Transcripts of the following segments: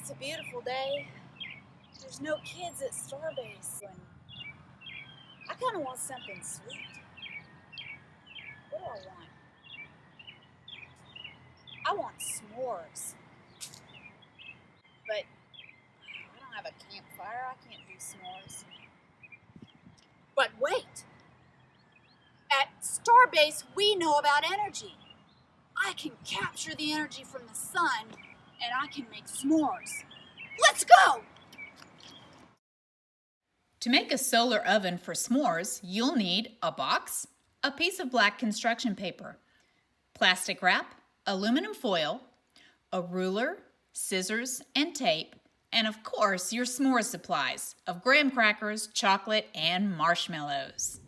It's a beautiful day. There's no kids at STARBASE. And I kind of want something sweet. What do I want? I want s'mores. But I don't have a campfire. I can't do s'mores. But wait! At STARBASE, we know about energy. I can capture the energy from the sun and I can make s'mores. Let's go! To make a solar oven for s'mores, you'll need a box, a piece of black construction paper, plastic wrap, aluminum foil, a ruler, scissors, and tape, and of course your s'more supplies of graham crackers, chocolate, and marshmallows.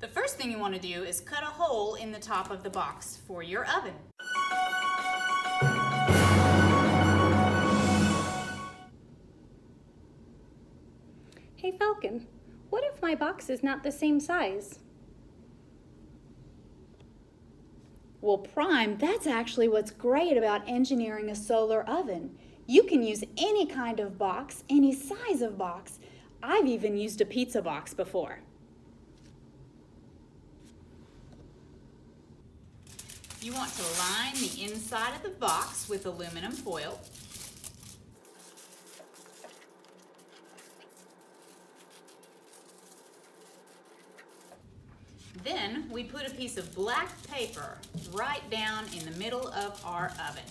The first thing you want to do is cut a hole in the top of the box for your oven. Hey Falcon, what if my box is not the same size? Well, Prime, that's actually what's great about engineering a solar oven. You can use any kind of box, any size of box. I've even used a pizza box before. You want to line the inside of the box with aluminum foil. Then we put a piece of black paper right down in the middle of our oven.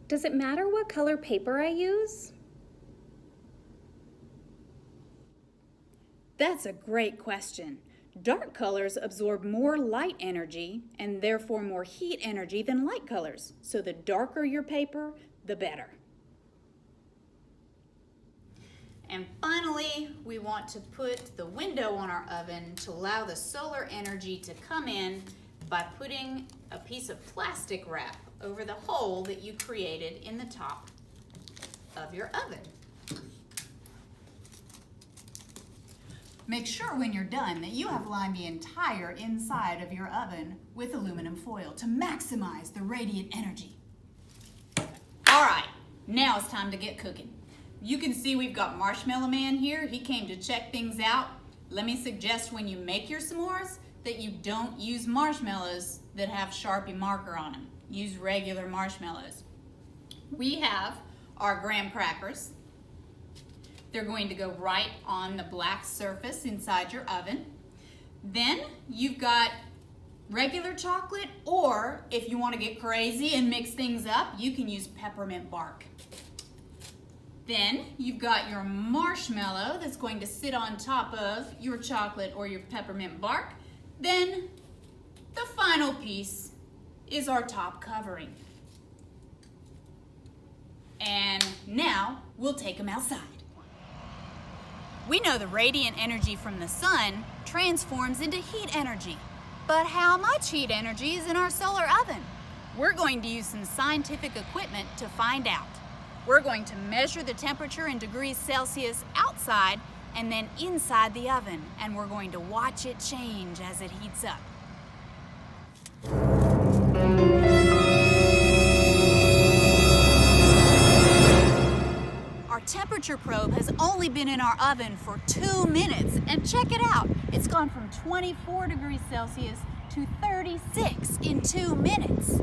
Does it matter what color paper I use? That's a great question. Dark colors absorb more light energy and therefore more heat energy than light colors. So the darker your paper, the better. And finally, we want to put the window on our oven to allow the solar energy to come in by putting a piece of plastic wrap over the hole that you created in the top of your oven. Make sure when you're done that you have lined the entire inside of your oven with aluminum foil to maximize the radiant energy. All right, now it's time to get cooking. You can see we've got Marshmallow Man here. He came to check things out. Let me suggest when you make your s'mores that you don't use marshmallows that have Sharpie marker on them. Use regular marshmallows. We have our graham crackers. They're going to go right on the black surface inside your oven. Then you've got regular chocolate, or if you want to get crazy and mix things up, you can use peppermint bark. Then you've got your marshmallow that's going to sit on top of your chocolate or your peppermint bark. Then the final piece is our top covering. And now we'll take them outside. We know the radiant energy from the sun transforms into heat energy. But how much heat energy is in our solar oven? We're going to use some scientific equipment to find out. We're going to measure the temperature in degrees Celsius outside and then inside the oven, and we're going to watch it change as it heats up. Our temperature probe has only been in our oven for 2 minutes, and check it out. It's gone from 24 degrees Celsius to 36 in 2 minutes.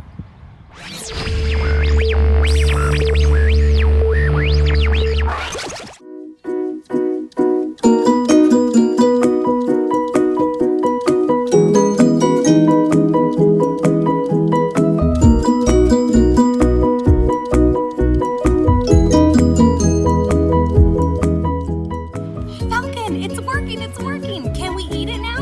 Falcon, it's working, it's working. Can we eat it now?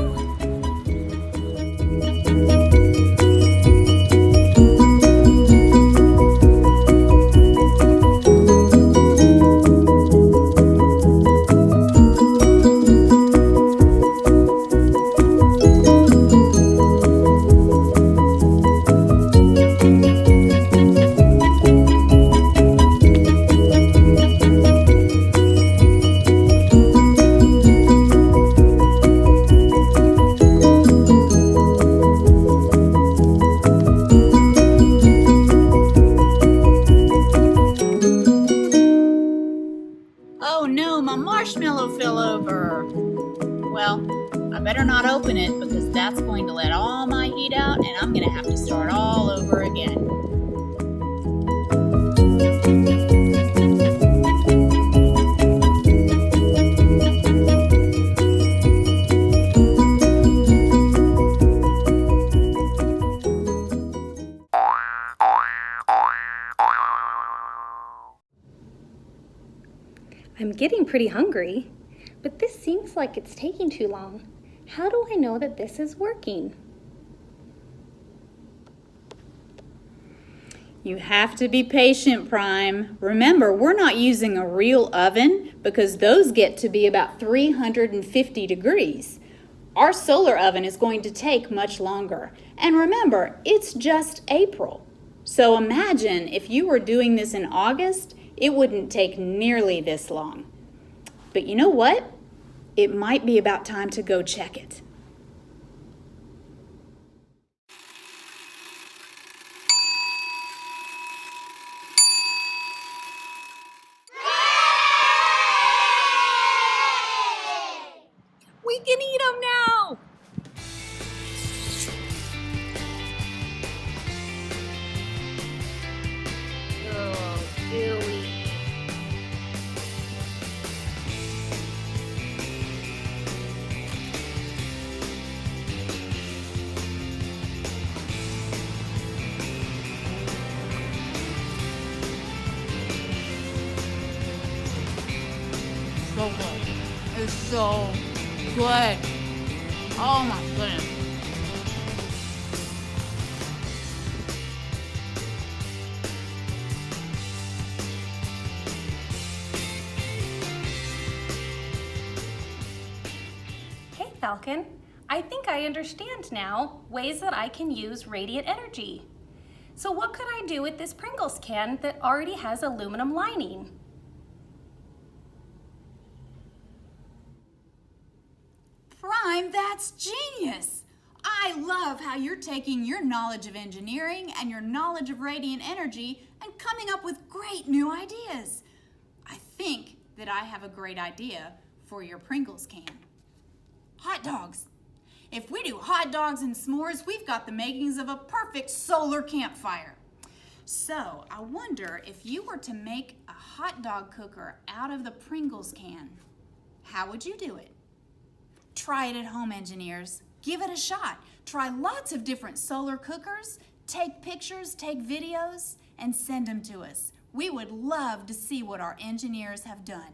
open it because that's going to let all my heat out and I'm going to have to start all over again. I'm getting pretty hungry, but this seems like it's taking too long. How do I know that this is working? You have to be patient, Prime. Remember, we're not using a real oven because those get to be about 350 degrees. Our solar oven is going to take much longer. And remember, it's just April. So imagine if you were doing this in August, it wouldn't take nearly this long. But you know what? It might be about time to go check it. We can eat them now! Oh, gooey. So good. It's so good. Oh my goodness. Hey Falcon, I think I understand now ways that I can use radiant energy. So what could I do with this Pringles can that already has aluminum lining? Prime, that's genius! I love how you're taking your knowledge of engineering and your knowledge of radiant energy and coming up with great new ideas. I think that I have a great idea for your Pringles can. Hot dogs. If we do hot dogs and s'mores, we've got the makings of a perfect solar campfire. So, I wonder if you were to make a hot dog cooker out of the Pringles can, how would you do it? Try it at home, engineers. Give it a shot. Try lots of different solar cookers, take pictures, take videos, and send them to us. We would love to see what our engineers have done.